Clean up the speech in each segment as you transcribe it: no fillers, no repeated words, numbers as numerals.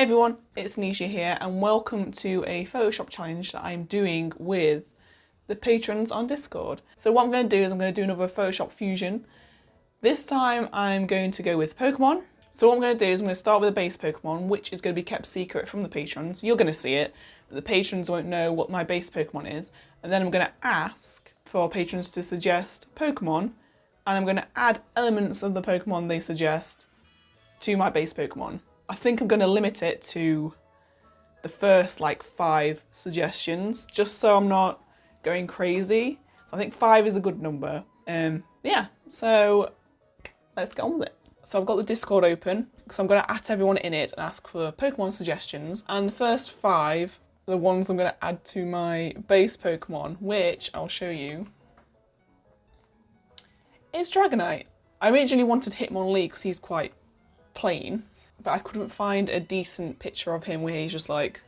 everyone, it's Nisha here and welcome to a Photoshop challenge that I'm doing with the patrons on Discord. So what I'm going to do is I'm going to do another Photoshop fusion. This time I'm going to go with Pokemon. So what I'm going to do is I'm going to start with a base Pokemon, which is going to be kept secret from the patrons. You're going to see it, but the patrons won't know what my base Pokemon is. And then I'm going to ask for patrons to suggest Pokemon, and I'm going to add elements of the Pokemon they suggest to my base Pokemon. I think I'm going to limit it to the first like 5 suggestions, just so I'm not going crazy. So I think 5 is a good number. Yeah, so let's get on with it. So I've got the Discord open, because I'm going to add everyone in it and ask for Pokemon suggestions. And the first 5 are the ones I'm going to add to my base Pokemon, which I'll show you. It's Dragonite. I originally wanted Hitmonlee because he's quite plain, but I couldn't find a decent picture of him where he's just like,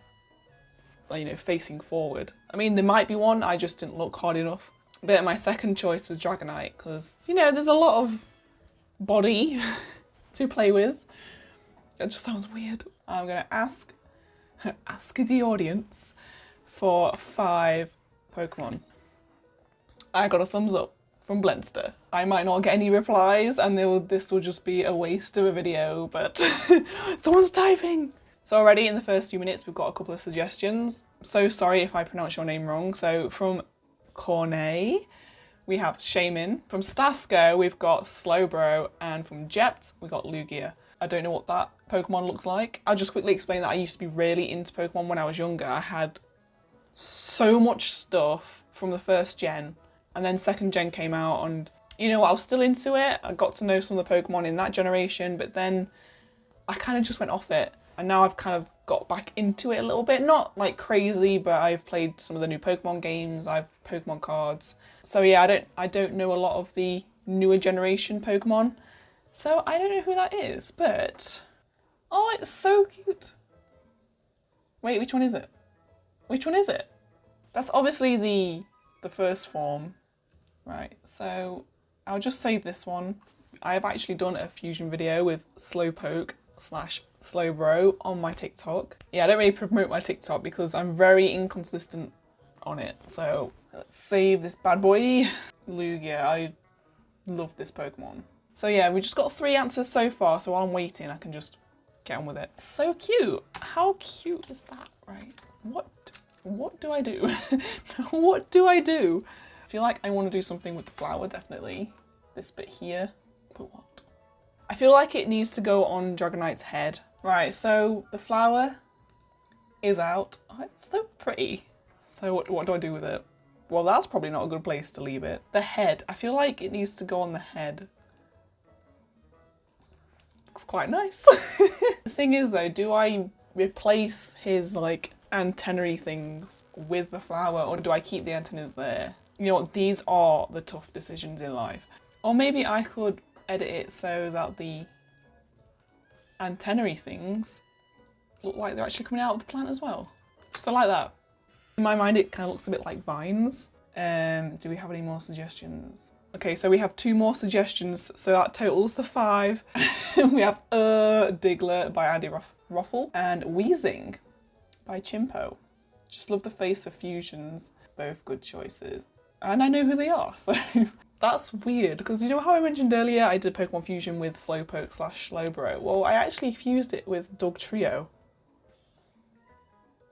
you know, facing forward. I mean, there might be one, I just didn't look hard enough. But my second choice was Dragonite because, you know, there's a lot of body to play with. It just sounds weird. I'm going to ask the audience for 5 Pokemon. I got a thumbs up from Blendster. I might not get any replies and this will just be a waste of a video, but someone's typing! So already in the first few minutes we've got a couple of suggestions. So sorry if I pronounce your name wrong. So from Cornet, we have Shaman. From Stasco, we've got Slowbro, and from Jept, we got Lugia. I don't know what that Pokemon looks like. I'll just quickly explain that I used to be really into Pokemon when I was younger. I had so much stuff from the first gen, and then second gen came out, and you know what, I was still into it. I got to know some of the Pokemon in that generation, but then I kind of just went off it. And now I've kind of got back into it a little bit. Not like crazy, but I've played some of the new Pokemon games, I've Pokemon cards. So yeah, I don't know a lot of the newer generation Pokemon. So I don't know who that is, but oh, it's so cute. Wait, which one is it? Which one is it? That's obviously the first form. Right, so I'll just save this one. I have actually done a fusion video with Slowpoke/Slowbro on my TikTok. Yeah, I don't really promote my TikTok because I'm very inconsistent on it. So let's save this bad boy. Lugia, I love this Pokemon. So yeah, we just got 3 answers so far, so while I'm waiting I can just get on with it. So cute. How cute is that, right? What do I do? What do I do? I feel like I want to do something with the flower, definitely. This bit here, but what? I feel like it needs to go on Dragonite's head. Right, so the flower is out. Oh, it's so pretty. So what do I do with it? Well, that's probably not a good place to leave it. The head, I feel like it needs to go on the head. Looks quite nice. The thing is though, do I replace his like antennae things with the flower, or do I keep the antennas there? You know what, these are the tough decisions in life. Or maybe I could edit it so that the antennae things look like they're actually coming out of the plant as well. So like that. In my mind it kind of looks a bit like vines. Do we have any more suggestions? Okay, so we have 2 more suggestions, so that totals the 5. We have Diglett by Andy Ruffle and Wheezing by Chimpo. Just love the face for fusions, both good choices. And I know who they are, so that's weird, because you know how I mentioned earlier I did Pokemon Fusion with Slowpoke/Slowbro? Well, I actually fused it with Dugtrio.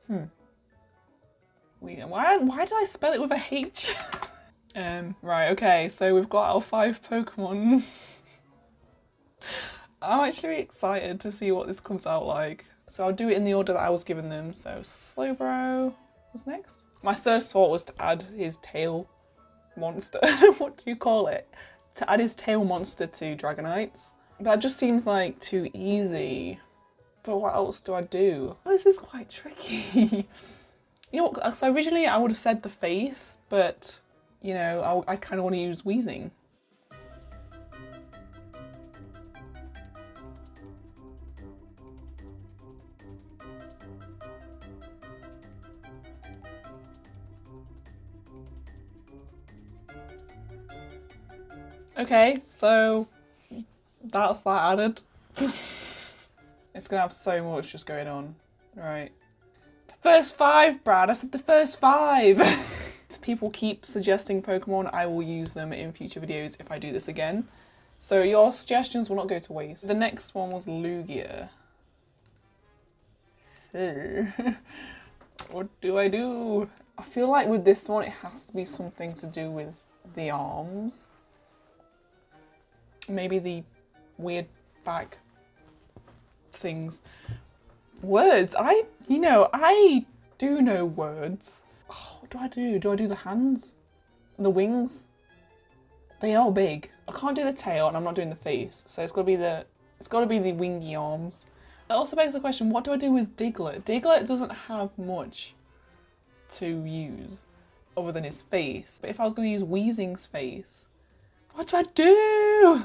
Weird. Why did I spell it with a H? Right, okay, so we've got our 5 Pokemon. I'm actually excited to see what this comes out like. So I'll do it in the order that I was given them. So Slowbro was next. My first thought was to add his tail monster. What do you call it? To add his tail monster to Dragonites. But that just seems like too easy. But what else do I do? Oh, this is quite tricky. You know what, because originally I would have said the face, but you know, I kind of want to use Wheezing. Okay, so that's that added. It's It's gonna have so much just going on. Right. The first 5, Brad. I said the first 5. If people keep suggesting Pokemon, I will use them in future videos if I do this again. So your suggestions will not go to waste. The next one was Lugia. What do I do? I feel like with this one it has to be something to do with the arms. Maybe the weird back things. Words. I do know words. Oh, what do I do? Do I do the hands? The wings? They are big. I can't do the tail and I'm not doing the face. So it's gotta be the wingy arms. It also begs the question, what do I do with Diglett? Diglett doesn't have much to use other than his face. But if I was gonna use Weezing's face, what do I do?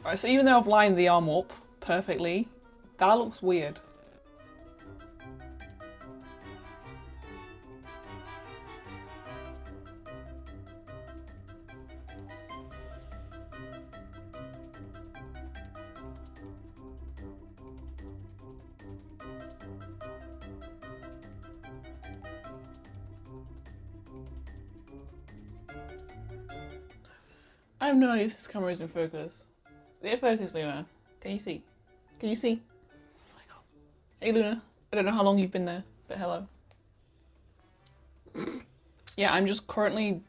Alright, so even though I've lined the arm up perfectly, that looks weird. I have no idea if this camera is in focus. Is it focus, Luna? Can you see? Can you see? Oh my god. Hey Luna, I don't know how long you've been there, but hello. Yeah, I'm just currently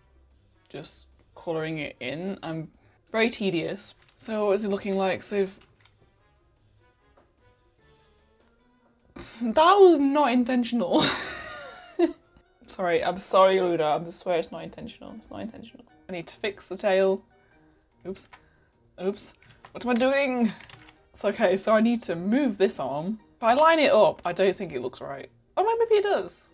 just colouring it in. I'm very tedious. So what is it looking like? So that was not intentional. Sorry, I'm sorry Luna, I swear it's not intentional. It's not intentional. I need to fix the tail. Oops. Oops. What am I doing? It's okay, so I need to move this arm. If I line it up, I don't think it looks right. Oh, maybe it does.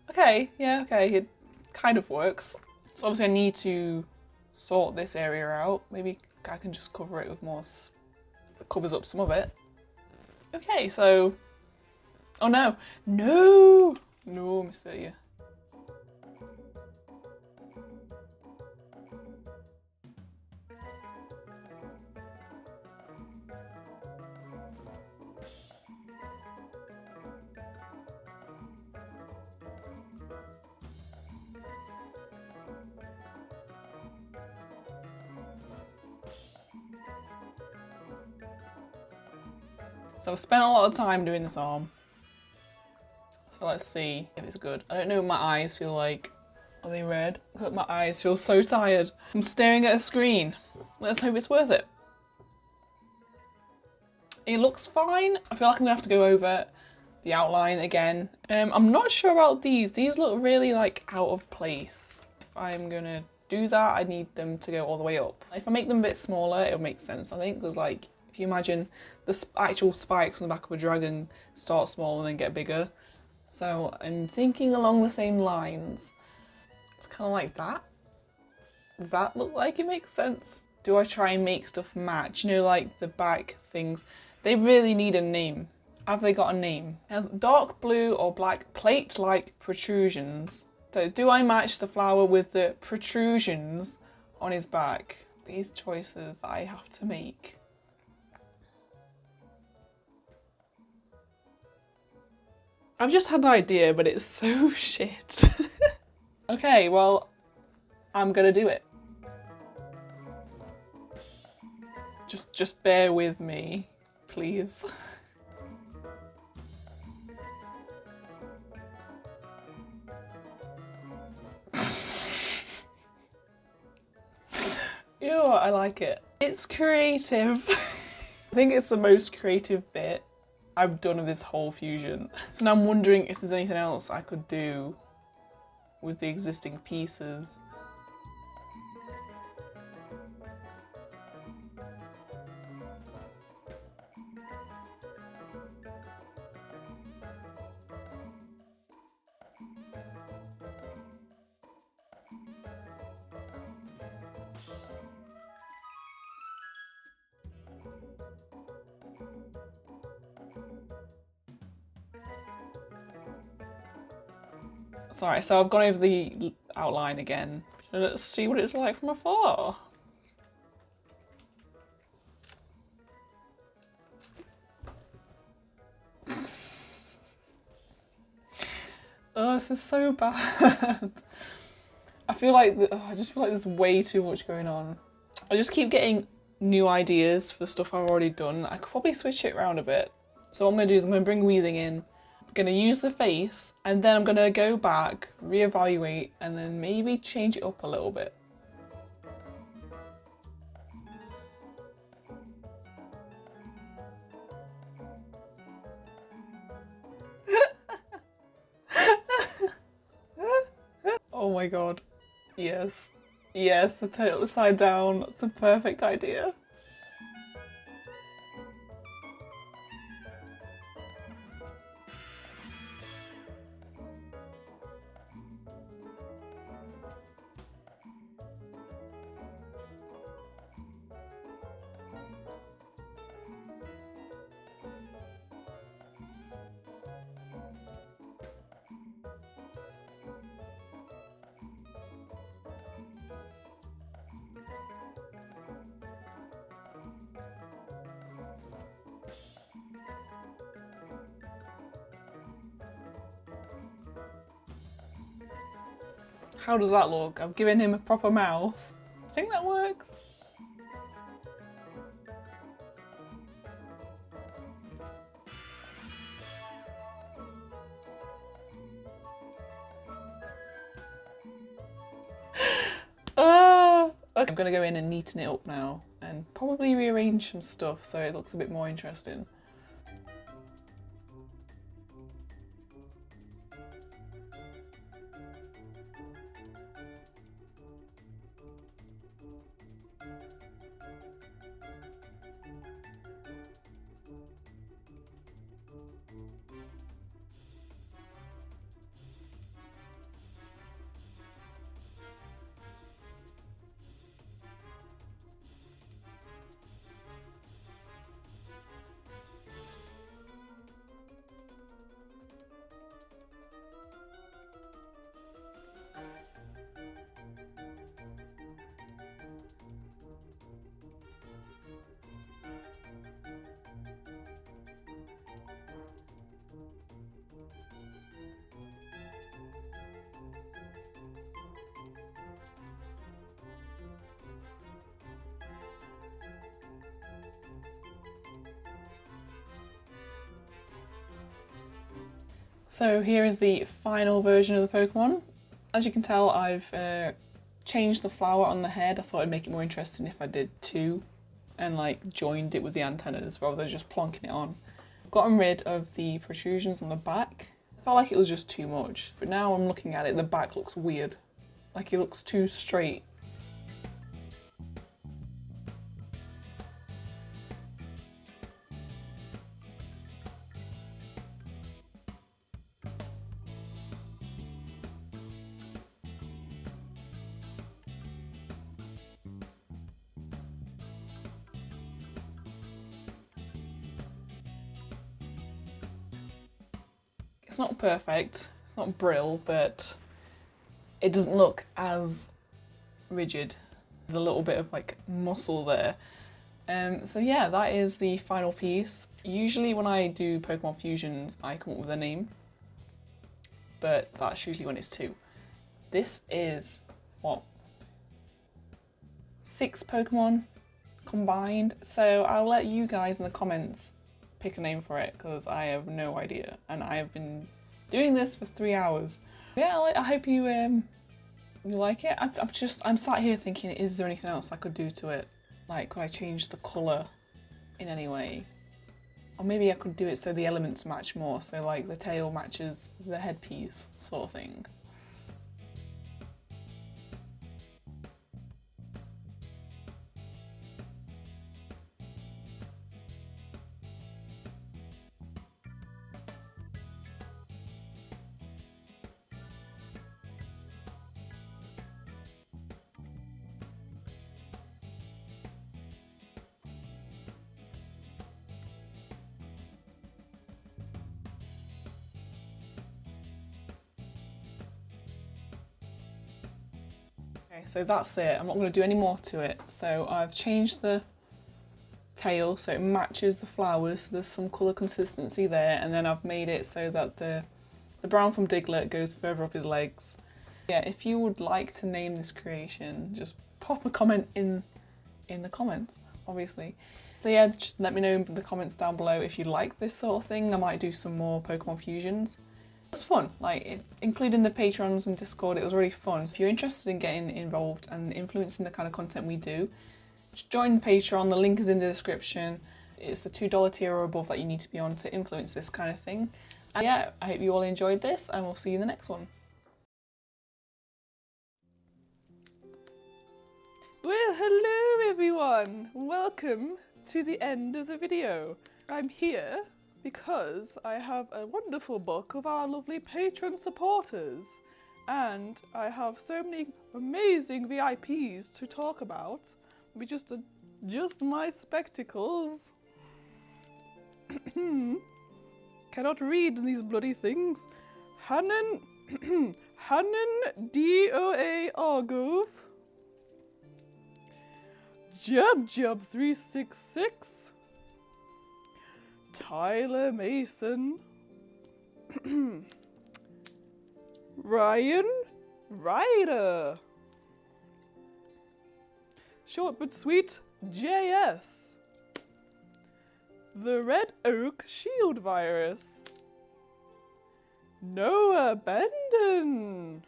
Okay, yeah, okay, it kind of works. So obviously I need to sort this area out. Maybe I can just cover it with more that covers up some of it. Okay, so... Oh no! No! No, Mr. Yeah. So I've spent a lot of time doing this arm. So let's see if it's good. I don't know what my eyes feel like. Are they red? Look, my eyes feel so tired. I'm staring at a screen. Let's hope it's worth it. It looks fine. I feel like I'm gonna have to go over the outline again. I'm not sure about these. These look really like out of place. If I'm gonna do that, I need them to go all the way up. If I make them a bit smaller, it'll make sense, I think, because like, if you imagine the actual spikes on the back of a dragon start small and then get bigger. So I'm thinking along the same lines. It's kind of like that. Does that look like it makes sense? Do I try and make stuff match? You know, like the back things. They really need a name. Have they got a name? It has dark blue or black plate-like protrusions. So do I match the flower with the protrusions on his back? These choices that I have to make. I've just had an idea, but it's so shit. Okay, well, I'm gonna do it. Just bear with me, please. You know what, I like it. It's creative. I think it's the most creative bit I've done of this whole fusion. So now I'm wondering if there's anything else I could do with the existing pieces. Sorry, so I've gone over the outline again And let's see what it's like from afar. Oh, this is so bad. I feel like I just feel like there's way too much going on. I just keep getting new ideas for stuff I've already done. I could probably switch it around a bit. So what I'm gonna do is I'm gonna bring Wheezing in. I'm gonna use the face, and then I'm gonna go back, reevaluate, and then maybe change it up a little bit. Oh my god. Yes. Yes, the turn upside down. That's a perfect idea. How does that look? I've given him a proper mouth. I think that works. Okay, I'm gonna go in and neaten it up now and probably rearrange some stuff so it looks a bit more interesting. So here is the final version of the Pokemon. As you can tell, I've changed the flower on the head. I thought it'd make it more interesting if I did two and like joined it with the antennas rather than just plonking it on. I've gotten rid of the protrusions on the back. I felt like it was just too much, but now I'm looking at it, the back looks weird. Like it looks too straight. It's not perfect, it's not brill, but it doesn't look as rigid. There's a little bit of like muscle there. So yeah, that is the final piece. Usually when I do Pokemon fusions, I come up with a name, but that's usually when it's two. This is, what, 6 Pokemon combined? So I'll let you guys in the comments pick a name for it because I have no idea and I have been doing this for 3 hours. Yeah, I hope you you like it. I'm sat here thinking, is there anything else I could do to it? Like, could I change the colour in any way? Or maybe I could do it so the elements match more, so like the tail matches the headpiece sort of thing. Okay, so that's it. I'm not going to do any more to it. So I've changed the tail so it matches the flowers, so there's some colour consistency there, and then I've made it so that the brown from Diglett goes further up his legs. Yeah, if you would like to name this creation, just pop a comment in the comments, obviously. So yeah, just let me know in the comments down below if you like this sort of thing. I might do some more Pokemon fusions. It was fun, like including the patrons and Discord, it was really fun. So if you're interested in getting involved and influencing the kind of content we do, just join Patreon, the link is in the description. It's the $2 tier or above that you need to be on to influence this kind of thing. And yeah, I hope you all enjoyed this and we'll see you in the next one. Well, hello everyone! Welcome to the end of the video. I'm here because I have a wonderful book of our lovely Patron supporters. And I have so many amazing VIPs to talk about. Let me just adjust my spectacles. Cannot read these bloody things. Hannon DOA Argove. Jub 366. Tyler Mason. Ryan Ryder. Short but sweet JS. The Red Oak Shield Virus. Noah Bendon.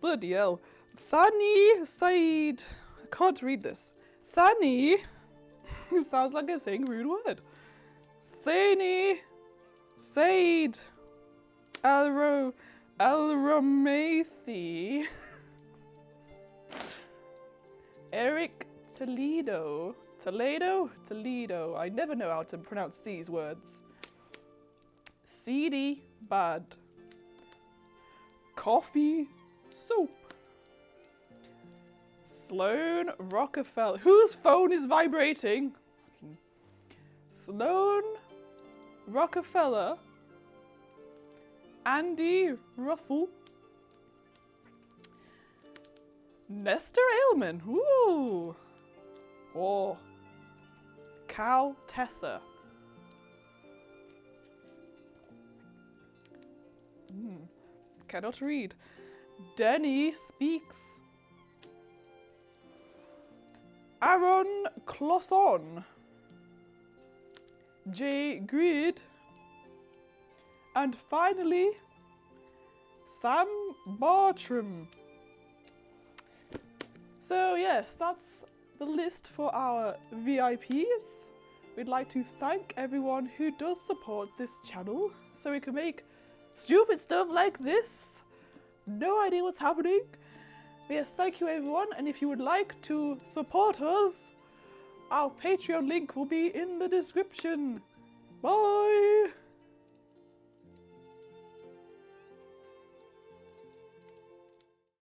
Bloody hell. Thani Said. I can't read this. Thani. It sounds like I'm saying a rude word. Thani Said. Alromathi. Eric Toledo. Toledo. I never know how to pronounce these words. CD Bad. Coffee Soap. Sloan Rockefeller. Whose phone is vibrating? Sloan Rockefeller. Andy Ruffle. Nestor Ailman. Ooh. Oh. Cal Tessa. Cannot read. Denny Speaks. Aaron Closson. J Grid. And finally, Sam Bartram. So yes, that's the list for our VIPs. We'd like to thank everyone who does support this channel so we can make stupid stuff like this. No idea what's happening. But yes, thank you everyone, and if you would like to support us, our Patreon link will be in the description. Bye!